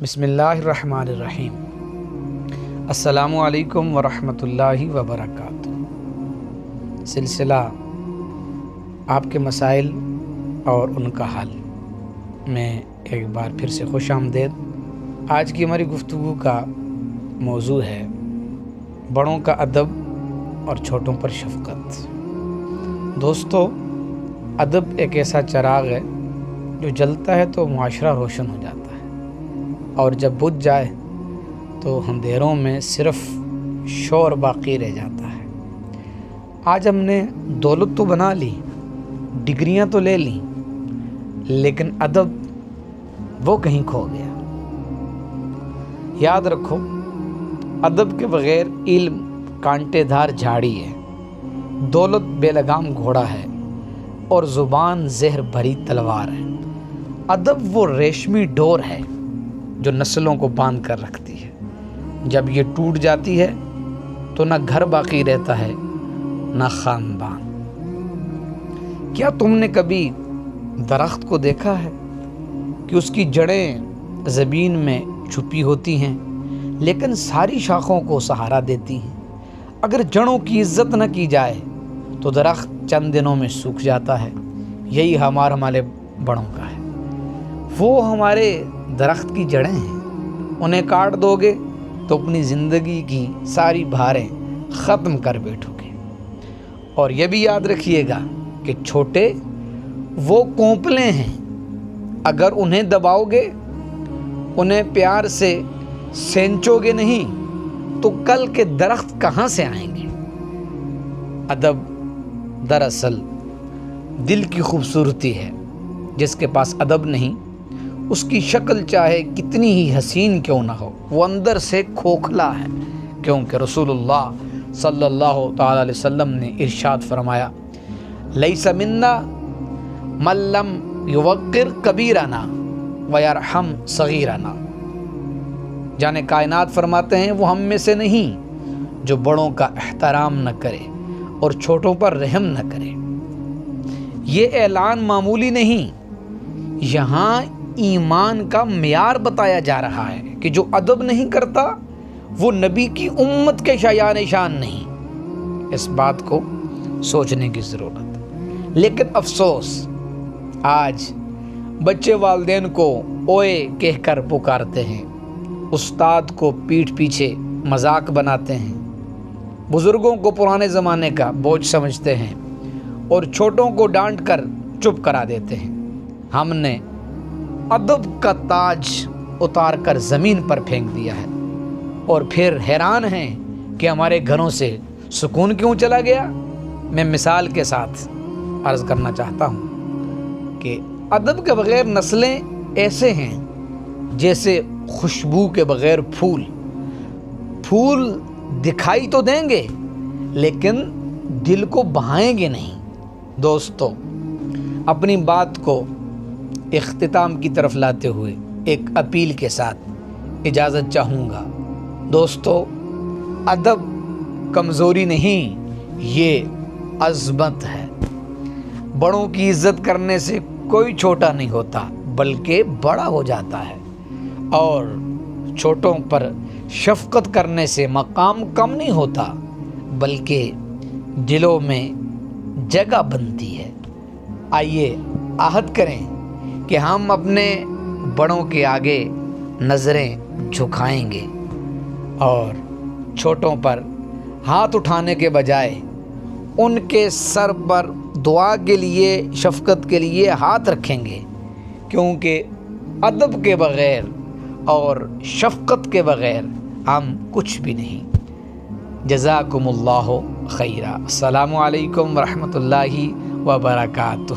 بسم اللہ الرحمن الرحیم۔ السلام علیکم ورحمۃ اللہ وبرکاتہ۔ سلسلہ آپ کے مسائل اور ان کا حل میں ایک بار پھر سے خوش آمدید۔ آج کی ہماری گفتگو کا موضوع ہے بڑوں کا ادب اور چھوٹوں پر شفقت۔ دوستو، ادب ایک ایسا چراغ ہے جو جلتا ہے تو معاشرہ روشن ہو جاتا ہے، اور جب بجھ جائے تو اندھیروں میں صرف شور باقی رہ جاتا ہے۔ آج ہم نے دولت تو بنا لی، ڈگریاں تو لے لیں، لیکن ادب وہ کہیں کھو گیا۔ یاد رکھو، ادب کے بغیر علم کانٹے دھار جھاڑی ہے، دولت بے لگام گھوڑا ہے، اور زبان زہر بھری تلوار ہے۔ ادب وہ ریشمی ڈور ہے جو نسلوں کو باندھ کر رکھتی ہے۔ جب یہ ٹوٹ جاتی ہے تو نہ گھر باقی رہتا ہے نہ خاندان۔ کیا تم نے کبھی درخت کو دیکھا ہے کہ اس کی جڑیں زمین میں چھپی ہوتی ہیں لیکن ساری شاخوں کو سہارا دیتی ہیں؟ اگر جڑوں کی عزت نہ کی جائے تو درخت چند دنوں میں سوکھ جاتا ہے۔ یہی ہمارے بڑوں کا ہے۔ وہ ہمارے درخت کی جڑیں ہیں، انہیں کاٹ دو گے تو اپنی زندگی کی ساری بھاریں ختم کر بیٹھو گے۔ اور یہ بھی یاد رکھیے گا کہ چھوٹے وہ کونپلے ہیں، اگر انہیں دباؤ گے، انہیں پیار سے سینچو گے نہیں تو کل کے درخت کہاں سے آئیں گے؟ ادب دراصل دل کی خوبصورتی ہے۔ جس کے پاس ادب نہیں، اس کی شکل چاہے کتنی ہی حسین کیوں نہ ہو، وہ اندر سے کھوکھلا ہے، کیونکہ رسول اللہ صلی اللہ تعالی علیہ وسلم نے ارشاد فرمایا، لیس منا من لم یوقر کبیرنا ویرحم صغیرنا۔ جانے کائنات فرماتے ہیں، وہ ہم میں سے نہیں جو بڑوں کا احترام نہ کرے اور چھوٹوں پر رحم نہ کرے۔ یہ اعلان معمولی نہیں، یہاں ایمان کا معیار بتایا جا رہا ہے کہ جو ادب نہیں کرتا وہ نبی کی امت کے شایان شان نہیں۔ اس بات کو سوچنے کی ضرورت ہے۔ لیکن افسوس، آج بچے والدین کو اوئے کہہ کر پکارتے ہیں، استاد کو پیٹھ پیچھے مذاق بناتے ہیں، بزرگوں کو پرانے زمانے کا بوجھ سمجھتے ہیں، اور چھوٹوں کو ڈانٹ کر چپ کرا دیتے ہیں۔ ہم نے ادب کا تاج اتار کر زمین پر پھینک دیا ہے، اور پھر حیران ہیں کہ ہمارے گھروں سے سکون کیوں چلا گیا۔ میں مثال کے ساتھ عرض کرنا چاہتا ہوں کہ ادب کے بغیر نسلیں ایسے ہیں جیسے خوشبو کے بغیر پھول۔ پھول دکھائی تو دیں گے لیکن دل کو بہائیں گے نہیں۔ دوستو، اپنی بات کو اختتام کی طرف لاتے ہوئے ایک اپیل کے ساتھ اجازت چاہوں گا۔ دوستو، ادب کمزوری نہیں، یہ عظمت ہے۔ بڑوں کی عزت کرنے سے کوئی چھوٹا نہیں ہوتا بلکہ بڑا ہو جاتا ہے، اور چھوٹوں پر شفقت کرنے سے مقام کم نہیں ہوتا بلکہ دلوں میں جگہ بنتی ہے۔ آئیے عہد کریں کہ ہم اپنے بڑوں کے آگے نظریں جھکائیں گے اور چھوٹوں پر ہاتھ اٹھانے کے بجائے ان کے سر پر دعا کے لیے، شفقت کے لیے ہاتھ رکھیں گے، کیونکہ ادب کے بغیر اور شفقت کے بغیر ہم کچھ بھی نہیں۔ جزاکم اللہ خیرا۔ السلام علیکم ورحمۃ اللہ وبرکاتہ۔